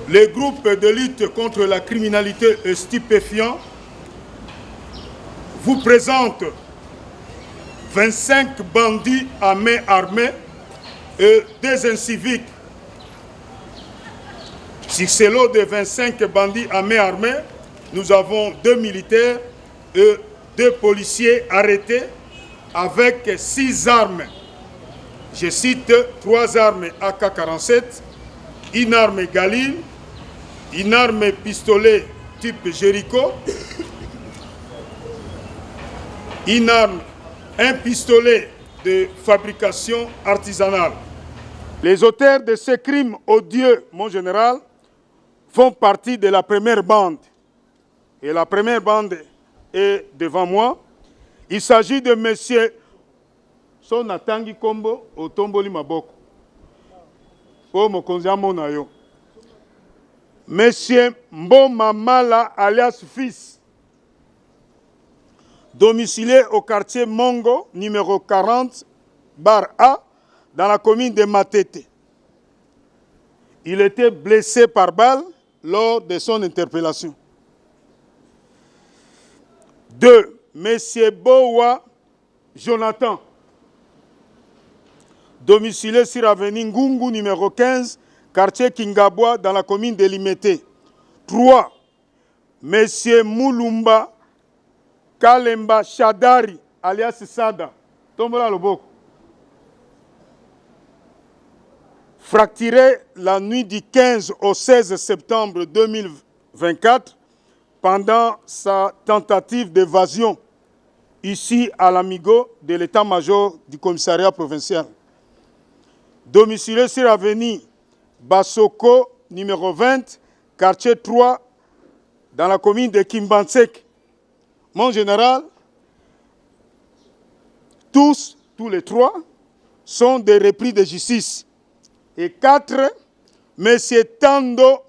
Les groupes de lutte contre la criminalité et stupéfiants vous présentent 25 bandits à main armée et des inciviques. Sur ce lot de 25 bandits à main armée, nous avons 2 militaires et 2 policiers arrêtés avec 6 armes. Je cite 3 armes AK-47, une arme Galil, une arme pistolet type Jericho, un pistolet de fabrication artisanale. Les auteurs de ces crimes odieux, mon général, font partie de la première bande. Et la première bande est devant moi. Il s'agit de monsieur Sonatangi Kombo Otomboli Maboko. Monsieur Mboma Mala alias Fils, domicilié au quartier Mongo, numéro 40, bar A, dans la commune de Matete. Il était blessé par balle lors de son interpellation. 2. Monsieur Bowa Jonathan, domicilié sur avenue Ngungu, numéro 15, quartier Kingabwa, dans la commune de Limete. 3. Monsieur Moulumba Kalemba Shadari, alias Sada, Tombola Loboko, fracturé la nuit du 15 au 16 septembre 2024 pendant sa tentative d'évasion ici à l'Amigo de l'état-major du commissariat provincial. Domicilié sur l'avenue Basoko, numéro 20, quartier 3, dans la commune de Kimbansek. Mon général, tous les 3, sont des repris de justice. Et 4, M. Tando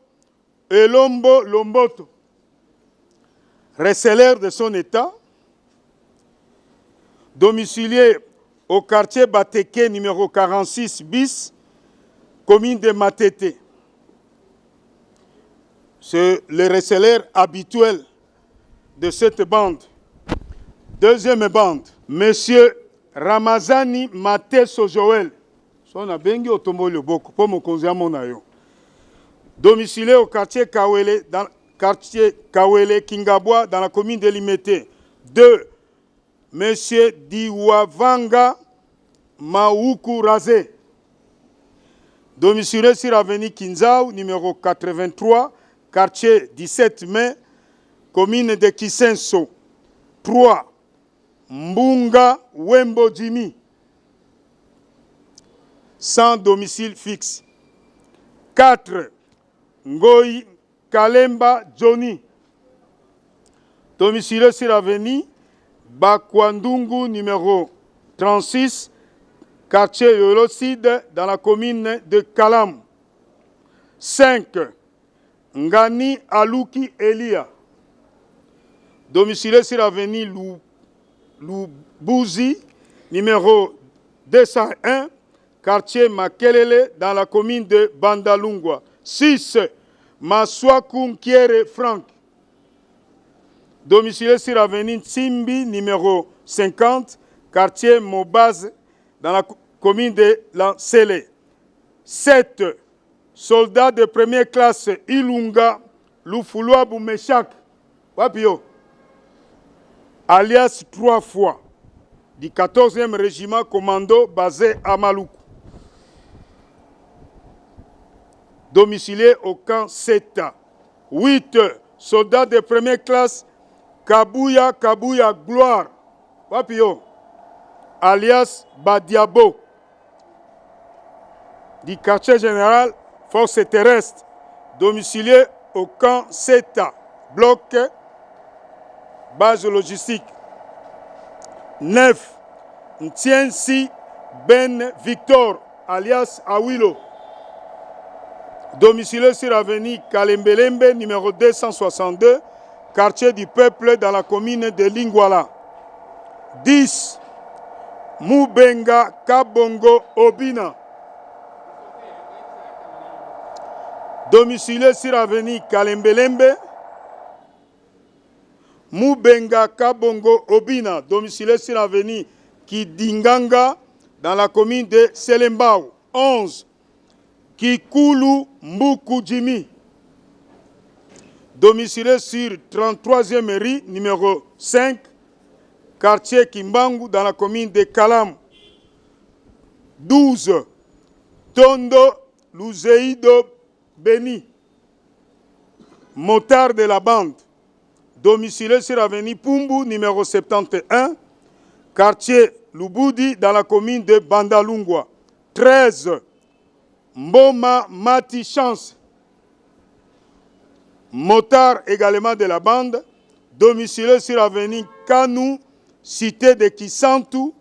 Elombo Lomboto, receleur de son état, domicilié au quartier Bateke numéro 46 bis, commune de Matete. C'est le receleur habituel de cette bande. Deuxième bande, M. Ramazani Mateso Joël, domicilié au quartier Kawele, dans quartier Kawele Kingabwa, dans la commune de Limete. 2. M. Diwavanga Maoukou Razé, domicilié sur l'avenue Kinzao, numéro 83, quartier 17 mai, commune de Kisenso. 3. Mbunga Wembo Jimmy, sans domicile fixe. 4. Ngoyi Kalemba Johnny, domicilié sur l'avenue Bakwandungu, numéro 36, quartier Yoloside, dans la commune de Kalam. 5. Ngani Alouki Elia, domicilié sur l'avenue Loubouzi, numéro 201, quartier Makelele, dans la commune de Bandalungwa. 6. Maswaku Nkiere Frank, domicilié sur l'avenue Tsimbi, numéro 50, quartier Mobaz, dans la commune de Lansele. 7. Soldat de première classe Ilunga Lufuluabu Meshak, Wapio, alias 3 fois, du 14e régiment commando basé à Maluku. Domicilié au camp Seta. 8. Soldats de première classe Kabuya Gloire, Wapio, alias Badiabo, du quartier général Force terrestre, domicilié au camp Seta, bloc base logistique. 9. Ntiensi Ben Victor, alias Awilo, domicilié sur l'avenue Kalembelembe, numéro 262, quartier du peuple, dans la commune de Lingwala. 10. Mubenga Kabongo Obina, Domicilié sur avenue Kalembelembe. Mubenga Kabongo Obina, domicilié sur avenue Kidinganga, dans la commune de Selembao. 11. Kikulu Mbuku Jimmy, domicilié sur 33e rue, numéro 5, quartier Kimbangu, dans la commune de Kalam. 12. Tondo Luzeido Beni, motard de la bande, domicilié sur avenue Pumbu, numéro 71, quartier Lubudi, dans la commune de Bandalungwa. 13. Mboma Mati Chance, motard également de la bande, domicilié sur avenue Kanou, cité de Kisantu,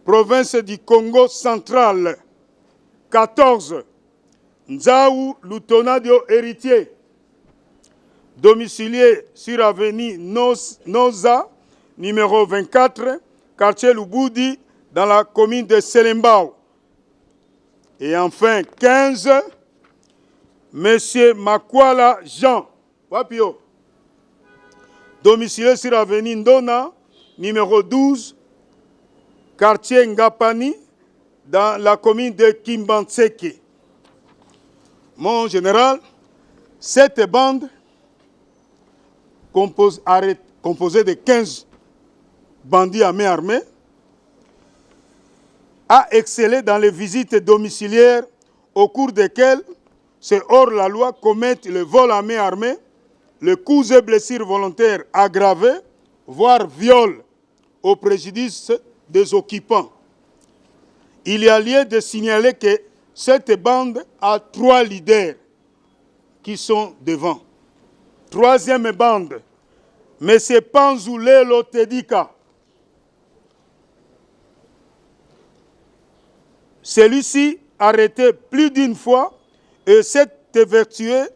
province du Congo central. 14. Nzaou Lutonadio héritier, domicilié sur avenue Noza, numéro 24, quartier Lubudi, dans la commune de Selembao. Et enfin, 15, Monsieur Makwala Jean, Wapio, domicilié sur avenue Ndona, numéro 12, quartier Ngapani, dans la commune de Kimbanseke. Mon général, cette bande, composée de 15 bandits à main armée, a excellé dans les visites domiciliaires au cours desquelles ces hors-la-loi commettent le vol à main armée, le coups et blessures volontaires aggravés, voire viol au préjudice des occupants. Il y a lieu de signaler que cette bande a 3 leaders qui sont devant. Troisième bande, M. Panzulelo Tedika. Celui-ci, arrêté plus d'une fois, et cet vertueux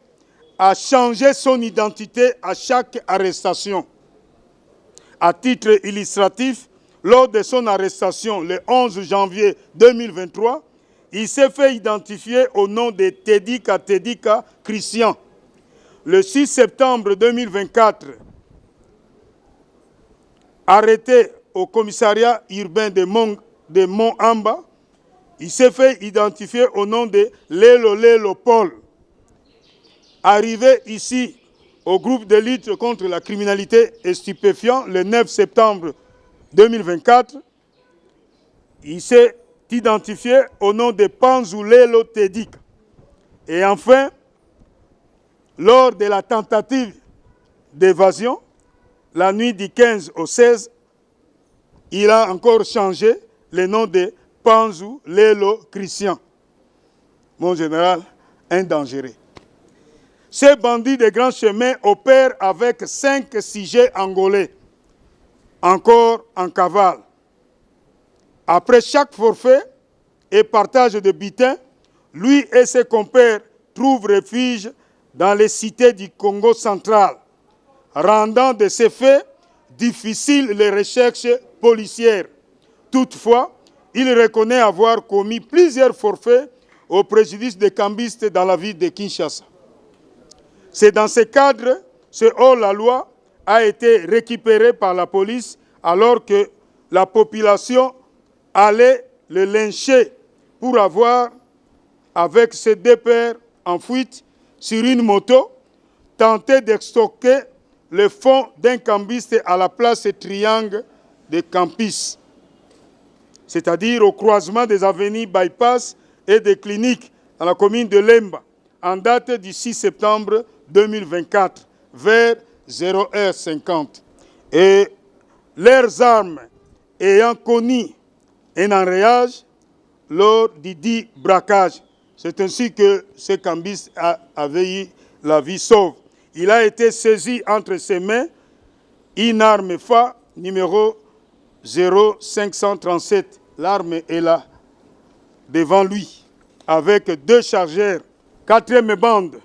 a changé son identité à chaque arrestation. À titre illustratif, lors de son arrestation le 11 janvier 2023, il s'est fait identifier au nom de Tedika Christian. Le 6 septembre 2024, arrêté au commissariat urbain de Mont-Amba, il s'est fait identifier au nom de Lelo Paul. Arrivé ici au groupe de lutte contre la criminalité et stupéfiants le 9 septembre 2024, il s'est identifié au nom de Panzulelo Tedik. Et enfin, lors de la tentative d'évasion, la nuit du 15 au 16, il a encore changé le nom de Panzulelo Christian. Mon général, un dangereux. Ces bandits de grand chemin opèrent avec 5 sujets angolais, encore en cavale. Après chaque forfait et partage de butin, lui et ses compères trouvent refuge dans les cités du Congo central, rendant de ces faits difficiles les recherches policières. Toutefois, il reconnaît avoir commis plusieurs forfaits au préjudice des cambistes dans la ville de Kinshasa. C'est dans ce cadre, ce hors-la-loi a été récupéré par la police alors que la population allait le lyncher pour avoir, avec ses 2 pères en fuite sur une moto, tenté d'extorquer le fonds d'un cambiste à la place Triangle de Campus, c'est-à-dire au croisement des avenues Bypass et des cliniques dans la commune de Lemba, en date du 6 septembre 2024, vers 0h50. Et leurs armes ayant connu un enrayage lors du dit braquage. C'est ainsi que ce cambiste avait eu la vie sauve. Il a été saisi entre ses mains une arme FA numéro 0537. L'arme est là, devant lui, avec 2 chargeurs. 4e bande,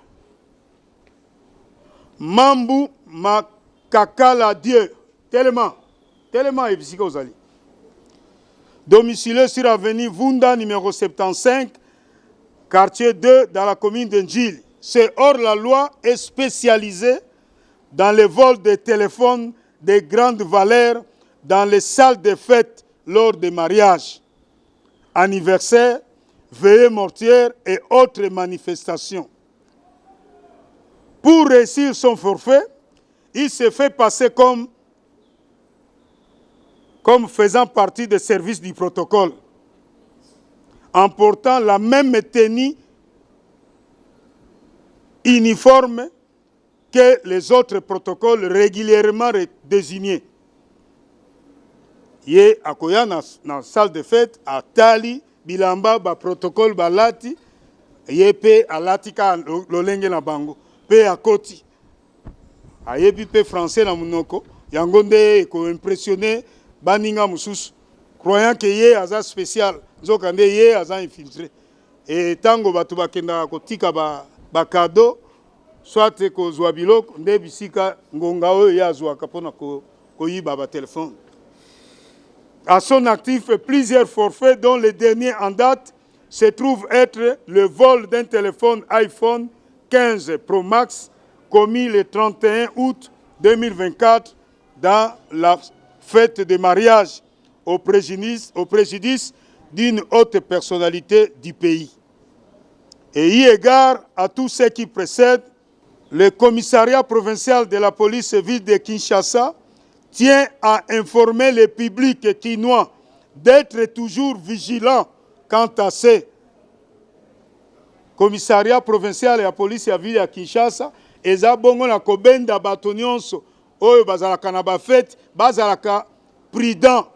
Mambu Makakala Dieu, tellement efficace aux alliés. Domicilié sur avenue Vunda, numéro 75, quartier 2, dans la commune de Njili. ce hors-la-loi est spécialisé dans le vol des téléphones de grande valeur dans les salles de fête lors des mariages, anniversaires, veillées mortuaires et autres manifestations. Pour réussir son forfait, il se fait passer comme faisant partie des services du protocole, en portant la même tenue uniforme que les autres protocoles régulièrement désignés. Ye akoya na salle de fête atali bilamba ba protocole balati ye pe alati ka lolenge na bango pe akoti ayebi pe français na munoko yango nde ko impressionner baninga mususu croyant que ye aza spécial nzoka nde ye aza infiltré et tango batu bakenda kotika ba cadeau soit ko zwa biloko nde bisika ngonga oyo ya zwa kapona ko yiba ba téléphone. À son actif, plusieurs forfaits dont le dernier en date se trouve être le vol d'un téléphone iPhone 15 Pro Max commis le 31 août 2024 dans la fête de mariage au préjudice d'une haute personnalité du pays. Et eu égard à tout ce qui précède, le commissariat provincial de la police ville de Kinshasa tient à informer le public kinois d'être toujours vigilant quant à ces commissariat provincial ya police ya ville ya Kinshasa eza bongo na kobenda bato nyonso oyo bazalaka na bafete bazalaka prudent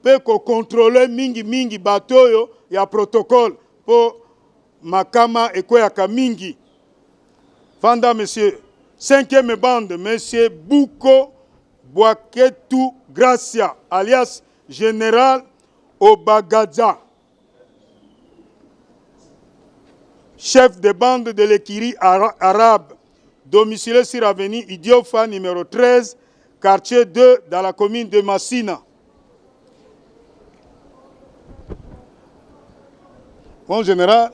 pe ko contrôler mingi bato oyo ya protocole po makama ekoyaka mingi. Fanda monsieur, 5e bande, monsieur Bouko Bwaketu Gracia, alias Général Obagadza, chef de bande de l'écurie arabe, domicilié sur avenue Idiofa numéro 13, quartier 2, dans la commune de Massina. Mon général,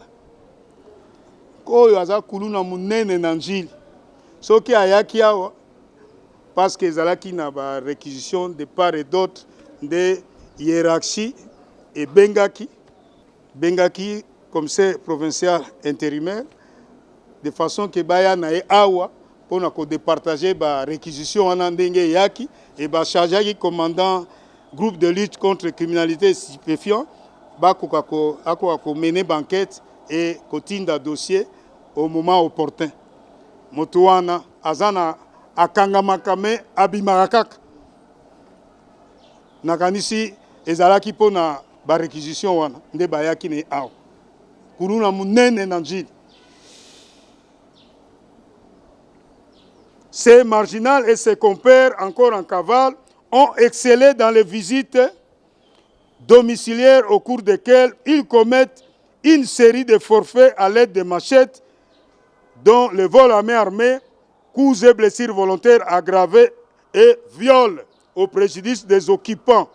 koyo aza kuluna munene na njili. Soki ayaki awa, parce que ezalaki na ba réquisition de part et d'autre de hiérarchie et bengaki commissaire provincial intérimaire de façon que baya na ye awa pona ko départager ba réquisition wana ndenge yaki et ba chargé commandant groupe de lutte contre la criminalité stupéfiant ba ko mener banquette et kotinda dossier au moment opportun. Motuana azana akanga makame abimarakak nakanisi ezalaki pona ba réquisition wana nde bayaki ne awa kuruna munene na njili. Ces marginales et ses compères encore en cavale ont excellé dans les visites domiciliaires au cours desquelles ils commettent une série de forfaits à l'aide de machettes dont le vol à main armée, coups et blessures volontaires aggravées et viol au préjudice des occupants.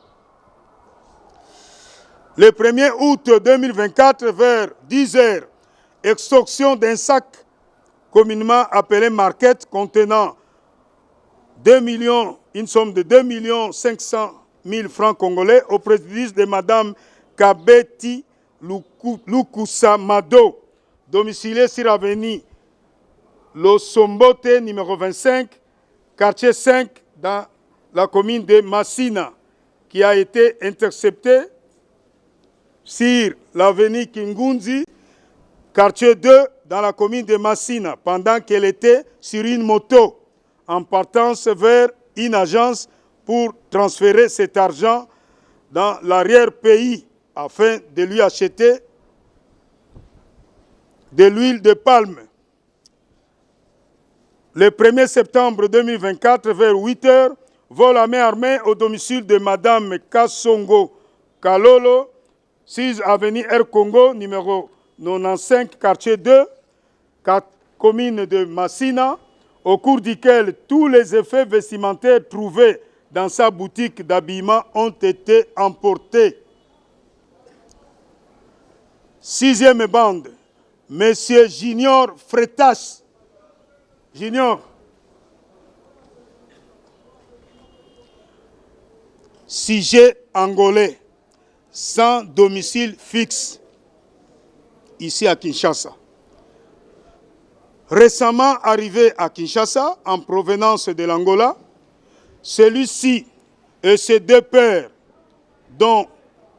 Le 1er août 2024, vers 10 heures, extorsion d'un sac communément appelé marquette contenant 2 millions, une somme de 2 500 000 francs congolais au préjudice de Madame Kabeti Lukusamado, domiciliée sur l'avenue Losombote numéro 25, quartier 5, dans la commune de Massina, qui a été interceptée sur l'avenue Kingunzi, quartier 2, dans la commune de Massina, pendant qu'elle était sur une moto en partance vers une agence pour transférer cet argent dans l'arrière-pays afin de lui acheter de l'huile de palme. Le 1er septembre 2024, vers 8 heures, vol à main armée au domicile de Madame Kassongo Kalolo, 6 avenue Air Congo, numéro 95, quartier 2, commune de Massina, au cours duquel tous les effets vestimentaires trouvés dans sa boutique d'habillement ont été emportés. 6e bande, Monsieur Junior Fretas, Junior. Sujet angolais, sans domicile fixe, ici à Kinshasa. Récemment arrivé à Kinshasa, en provenance de l'Angola, celui-ci et ses deux pères, dont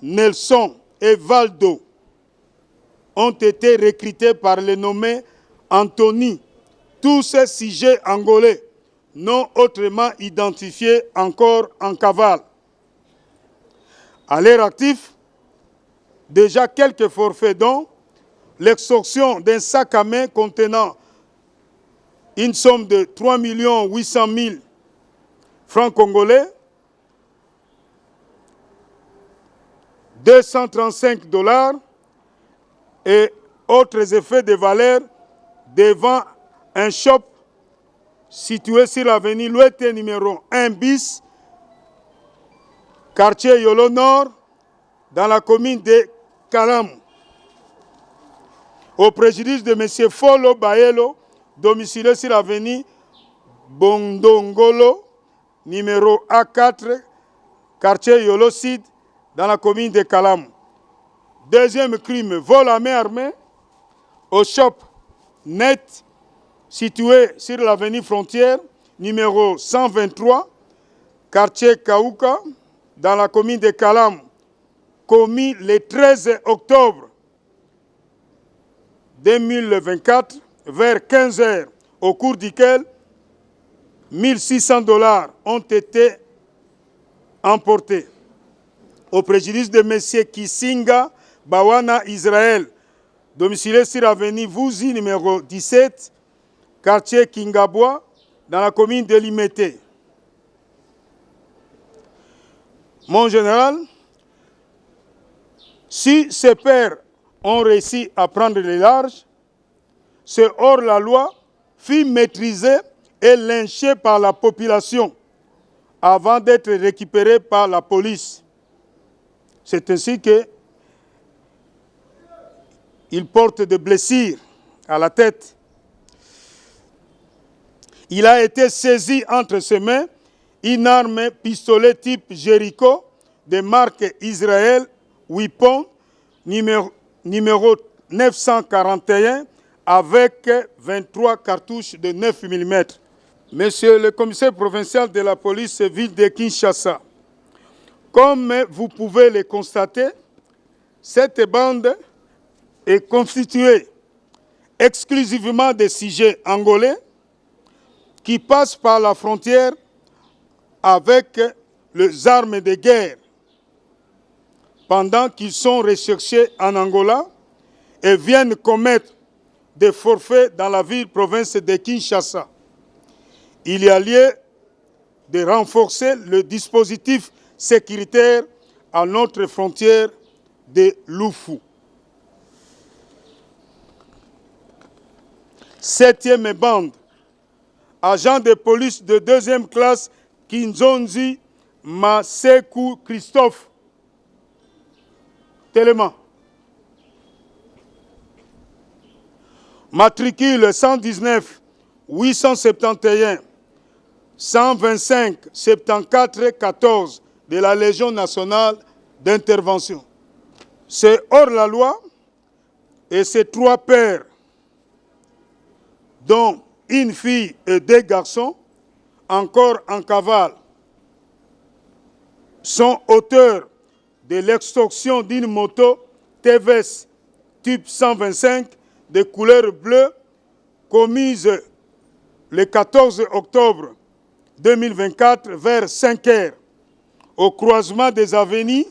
Nelson et Valdo, ont été recrutés par le nommé Anthony. Tous ces sujets angolais, non autrement identifiés, encore en cavale. À l'heure active, déjà quelques forfaits dont l'extorsion d'un sac à main contenant une somme de 3 800 000 francs congolais, 235 $ et autres effets de valeur devant un shop situé sur l'avenue Louette numéro 1 bis, quartier Yolo Nord, dans la commune de Kalam, au préjudice de M. Folo Baelo, domicilié sur l'avenue Bondongolo, numéro A4, quartier Yolo Sud, dans la commune de Kalam. Deuxième crime, vol à main armée au shop Net, situé sur l'avenue Frontière, numéro 123, quartier Kaouka, dans la commune de Kalam, commis le 13 octobre 2024, vers 15 heures, au cours duquel 1600 $ ont été emportés, au préjudice de M. Kisinga Bawana Israël, domicilié sur l'avenue Vouzi, numéro 17, quartier Kingabois, dans la commune de Limete. Mon général, si ces pères ont réussi à prendre les larges, ce hors-la-loi fut maîtrisé et lynché par la population avant d'être récupéré par la police. C'est ainsi qu'il porte des blessures à la tête. Il a été saisi entre ses mains une arme pistolet type Jericho de marque Israël Weapon numéro 941 avec 23 cartouches de 9 mm. Monsieur le commissaire provincial de la police ville de Kinshasa, comme vous pouvez le constater, cette bande est constituée exclusivement de sujets angolais qui passent par la frontière avec les armes de guerre pendant qu'ils sont recherchés en Angola et viennent commettre des forfaits dans la ville-province de Kinshasa. Il y a lieu de renforcer le dispositif sécuritaire à notre frontière de Lufu. Septième bande, agent de police de deuxième classe Kinzonzi Masekou Christophe. Télément. Matricule 119 871 125 74 14 de la Légion nationale d'intervention. C'est hors la loi et ces trois pères, dont une fille et deux garçons, encore en cavale, sont auteurs de l'extorsion d'une moto TVS type 125 de couleur bleue commise le 14 octobre 2024 vers 5 heures au croisement des avenues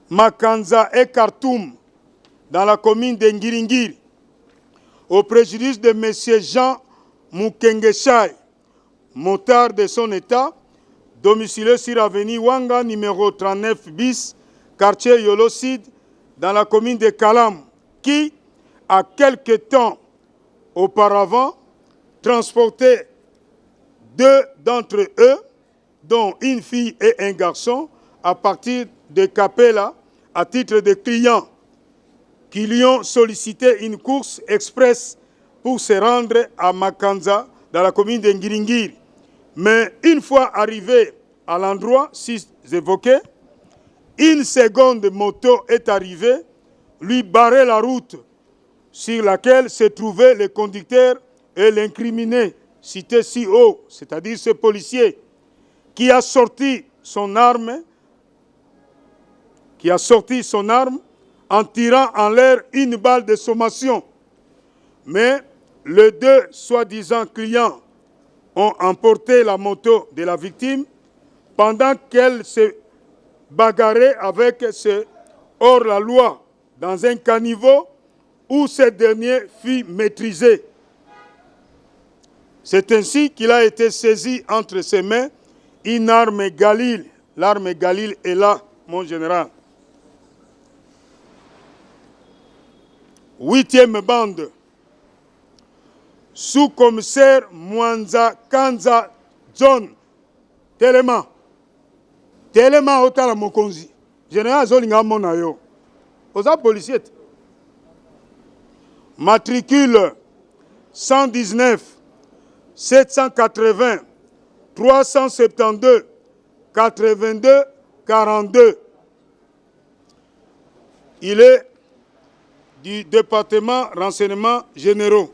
Makanza et Khartoum dans la commune de Ngiringiri, au préjudice de M. Jean Mukengeshaï, motard de son état, domicilié sur l'avenue Wanga, numéro 39 bis, quartier Yolo Sud, dans la commune de Kalam, qui, à quelque temps auparavant, transportait deux d'entre eux, dont une fille et un garçon, à partir de Capella, à titre de clients, qui lui ont sollicité une course express pour se rendre à Makanza, dans la commune de Ngiringiri. Mais une fois arrivé à l'endroit si évoqué, une seconde moto est arrivée, lui barrait la route sur laquelle se trouvaient le conducteur et l'incriminé, cité si haut, c'est-à-dire ce policier, qui a sorti son arme en tirant en l'air une balle de sommation. Mais les deux soi-disant clients ont emporté la moto de la victime pendant qu'elle se bagarrait avec ce hors-la-loi dans un caniveau où ce dernier fut maîtrisé. C'est ainsi qu'il a été saisi entre ses mains une arme Galil. L'arme Galil est là, mon général. 8e bande. Sous-commissaire Mwanza Kanza John. Telema otala mokonzi. Général Zolinga Monayo. Oza policier. Matricule 119 780 372 82 42. Il est du département renseignements généraux.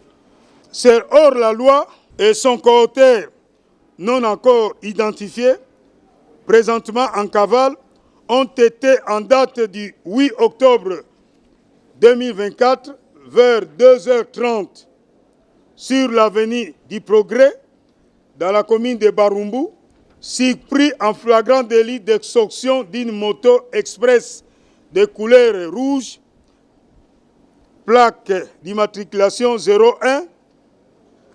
C'est hors la loi et son coauteur non encore identifié, présentement en cavale, ont été en date du 8 octobre 2024 vers 2h30 sur l'avenue du Progrès dans la commune de Barumbu, surpris en flagrant délit d'extorsion d'une moto express de couleur rouge, plaque d'immatriculation 01,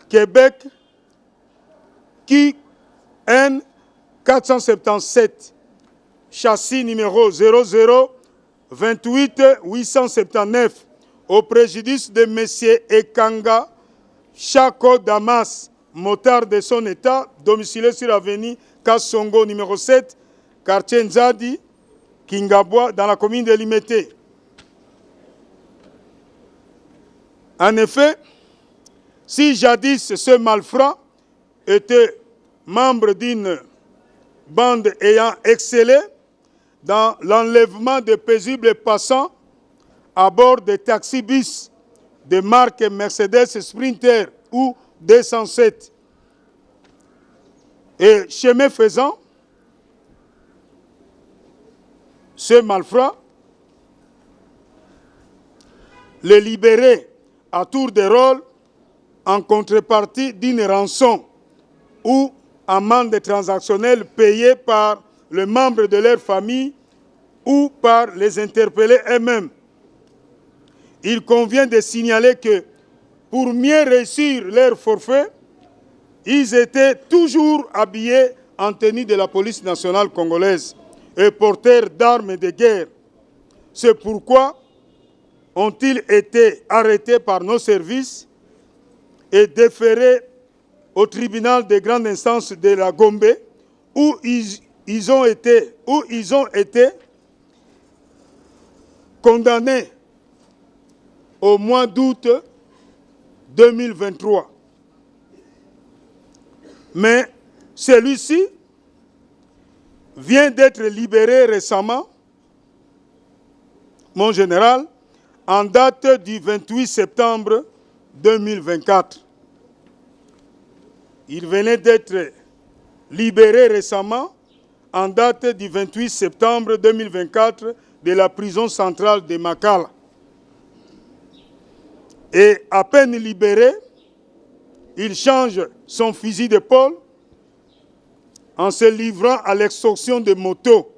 Québec, qui N 477, châssis numéro 0028 879, au préjudice de M. Ekanga Chako Damas, motard de son état, domicilié sur l'avenue Kassongo numéro 7, quartier Nzadi, Kingabwa, dans la commune de Limete. En effet, si jadis ce malfrat était membre d'une bande ayant excellé dans l'enlèvement de paisibles passants à bord des taxis-bus de marque Mercedes Sprinter ou 207, et chemin faisant, ce malfrat les libérait à tour de rôle en contrepartie d'une rançon ou amende transactionnelle payée par les membres de leur famille ou par les interpellés eux-mêmes. Il convient de signaler que pour mieux réussir leur forfait, ils étaient toujours habillés en tenue de la police nationale congolaise et porteurs d'armes de guerre. C'est pourquoi ont-ils été arrêtés par nos services et déférés au tribunal de grande instance de la Gombe, où ils ont été condamnés au mois d'août 2023. Mais celui-ci vient d'être libéré récemment, mon général, en date du 28 septembre 2024. Il venait d'être libéré récemment en date du 28 septembre 2024 de la prison centrale de Makala. Et à peine libéré, il change son fusil d'épaule en se livrant à l'extorsion de motos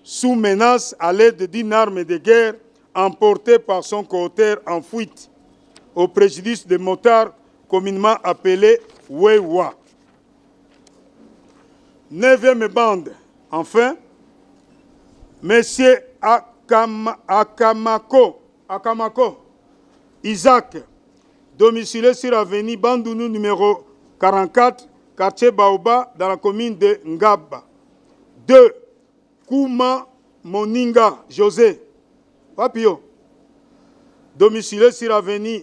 sous menace à l'aide d'une arme de guerre emportée par son coauteur en fuite, au préjudice des motards communément appelés Wewa. 9e bande, enfin, M. Akamako Isaac, domicilié sur l'avenue Bandounou numéro 44, quartier Baoba, dans la commune de Ngaba. 2. Kouma Moninga José, Papio, domicilié sur l'avenue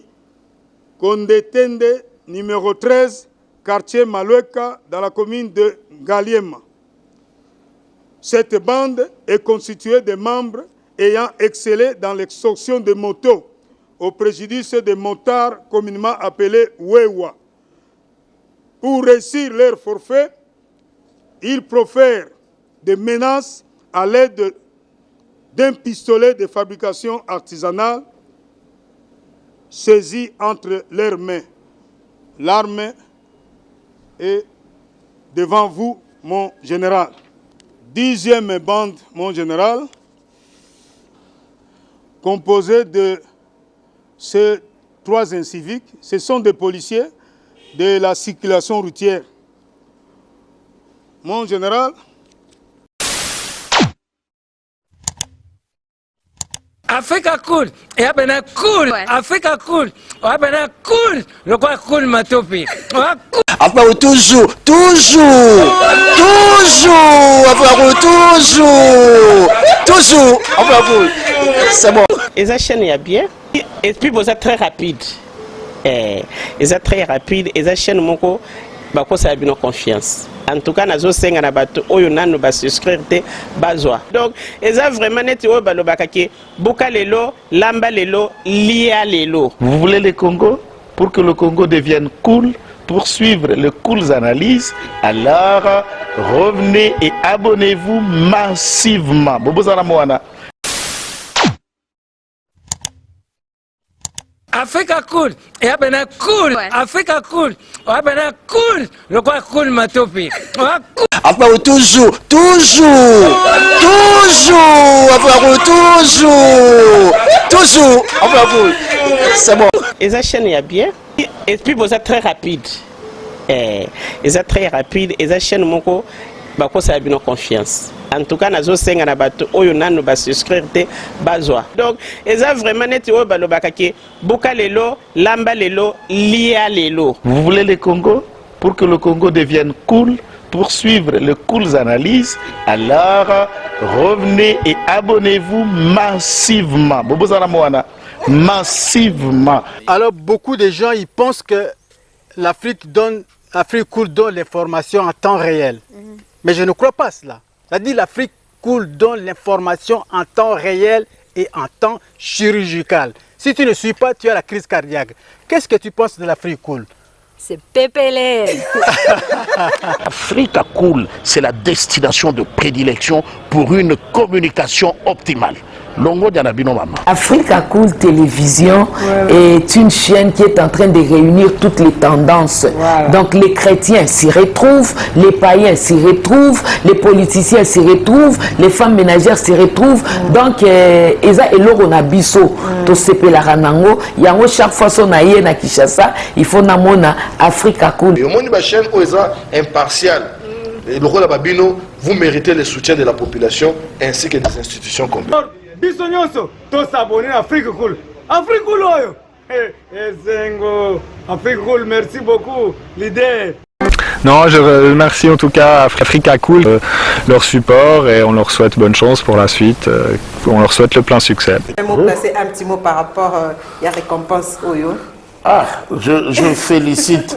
Kondetende, numéro 13, quartier Malueka, dans la commune de Ngaliema. Cette bande est constituée de membres ayant excellé dans l'extorsion de motos au préjudice des motards communément appelés Wewa. Pour réussir leur forfait, ils profèrent des menaces à l'aide d'un pistolet de fabrication artisanale saisi entre leurs mains. L'arme est devant vous, mon général. 10e bande, mon général, composée de ces 3 inciviques. Ce sont des policiers de la circulation routière. Mon général, Africa cool, et abena cool, Africa cool, abena cool, le quoi cool matopi. Après toujours, après c'est bon. Et ça chaîne est bien, et puis vous êtes très rapide. Et ça très rapide, et ça chaîne moko, bako ça a bien confiance. En tout cas, nazo senga na bato oyo nanu ba souscrire te bazwa. Donc, eza vraiment neti oyo balobaka ke buka lelo, lamba lelo, lia lelo. Vous voulez le Congo? Pour que le Congo devienne cool, pour suivre les cools analyses, alors revenez et abonnez-vous massivement. Bobozana Moana. Africa cool, et abena cool, Africa cool, abena cool, le quoi cool matopi. Après toujours, après c'est bon. Et ça chaîne est bien, et puis vous êtes très rapide. Et ça très rapide, et ça chaîne moko, bako ça a bien confiance. En tout cas, nazo senga na bato oyo nanu ba souscrire te bazwa. Donc, eza vraiment neti oyo balobaka ke buka lelo, lamba lelo, lia lelo. Vous voulez le Congo? Pour que le Congo devienne cool, pour suivre les cools analyses, alors revenez et abonnez-vous massivement. Bobozana Moana. Massivement. Alors beaucoup de gens ils pensent que l'Afrique cool donne l'information en temps réel. Mais je ne crois pas cela. C'est-à-dire l'Afrique cool donne l'information en temps réel et en temps chirurgical. Si tu ne suis pas, tu as la crise cardiaque. Qu'est-ce que tu penses de l'Afrique cool? C'est Pépélé. Africa Cool, c'est la destination de prédilection pour une communication optimale. Longo Dianabino Mama. Africa Cool Télévision est une chaîne qui est en train de réunir toutes les tendances. Donc les chrétiens s'y retrouvent, les païens s'y retrouvent, les politiciens s'y retrouvent, les femmes ménagères s'y retrouvent. Donc Eza Eloro na biso to sepela ranango yango chaque fois son aye na Kinshasa, il faut namona Africa Cool. Au monde ba chaîne Oeza impartial. Et le rôle de Babino, vous méritez le soutien de la population ainsi que des institutions complètes. Bisognoso, tous s'abonner à Africa Cool. Africa Cool, Zengo, Africa Cool, merci beaucoup, leader. Non, je remercie en tout cas Africa Cool, leur support, et on leur souhaite bonne chance pour la suite. On leur souhaite le plein succès. Un mot placé, un petit mot par rapport à la récompense Oyo. Ah, je félicite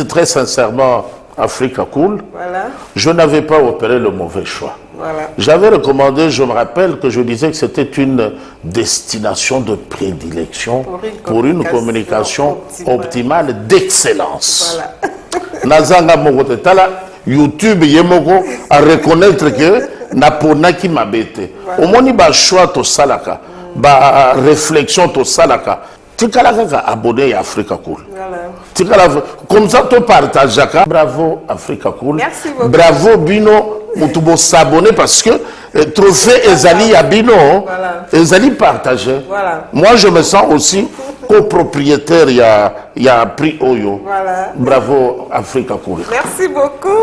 très sincèrement Africa Cool. Voilà. Je n'avais pas opéré le mauvais choix. Voilà. J'avais recommandé, je me rappelle que je disais que c'était une destination de prédilection pour une communication optimale d'excellence. Voilà. Nazanga Mogote Tala, YouTube Yemoko à reconnaître que Naponaki Mabete. Au moins, il y a un choix to salaka, ba réflexion to salaka. Tu as abonné à Africa Cool. Voilà. Comme ça, tu partages. Bravo Africa Cool. Merci beaucoup. Bravo Bino. Mutubo s'abonner parce que trophée Ezali à Bino. Voilà. Ezali partagé. Voilà. Moi, je me sens aussi copropriétaire. Il y a prix Oyo. Voilà. Bravo Africa Cool. Merci beaucoup.